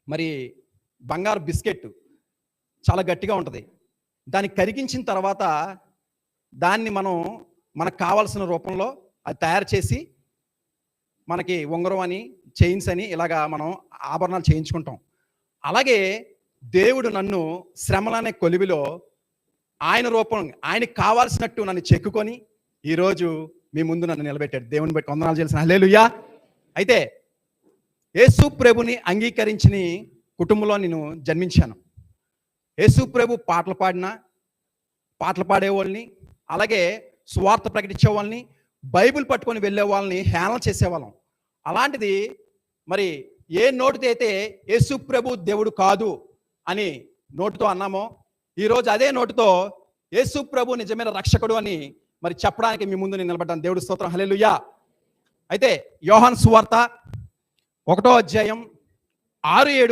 మరి బంగారు బిస్కెట్ చాలా గట్టిగా ఉంటుంది. దాన్ని కరిగించిన తర్వాత దాన్ని మనకు కావాల్సిన రూపంలో అది తయారు చేసి మనకి ఉంగరం అని, చైన్స్ అని ఇలాగా మనం ఆభరణాలు చేయించుకుంటాం. అలాగే దేవుడు నన్ను శ్రమలనే కొలివిలో ఆయన రూపం, ఆయనకి కావాల్సినట్టు నన్ను చెక్కుకొని ఈరోజు మీ ముందు నన్ను నిలబెట్టాడు. దేవుని బట్టి వందనాలు చేసిన హల్లెలూయా. అయితే యేసు ప్రభుని అంగీకరించిన కుటుంబంలో నేను జన్మించాను. యేసు ప్రభు పాటలు పాడేవాళ్ళని, అలాగే సువార్త ప్రకటించే వాళ్ళని, బైబిల్ పట్టుకొని వెళ్ళే వాళ్ళని హేళన చేసేవాళ్ళం. అలాంటిది మరి ఏ నోటితో అయితే యేసు ప్రభు దేవుడు కాదు అని నోటితో అన్నామో, ఈరోజు అదే నోటితో యేసు ప్రభు నిజమైన రక్షకుడు అని మరి చెప్పడానికి మీ ముందు నేను నిలబడ్డాను. దేవుడి స్తోత్రం, హల్లెలూయా. అయితే యోహాను సువార్త 1వ అధ్యాయం 6-7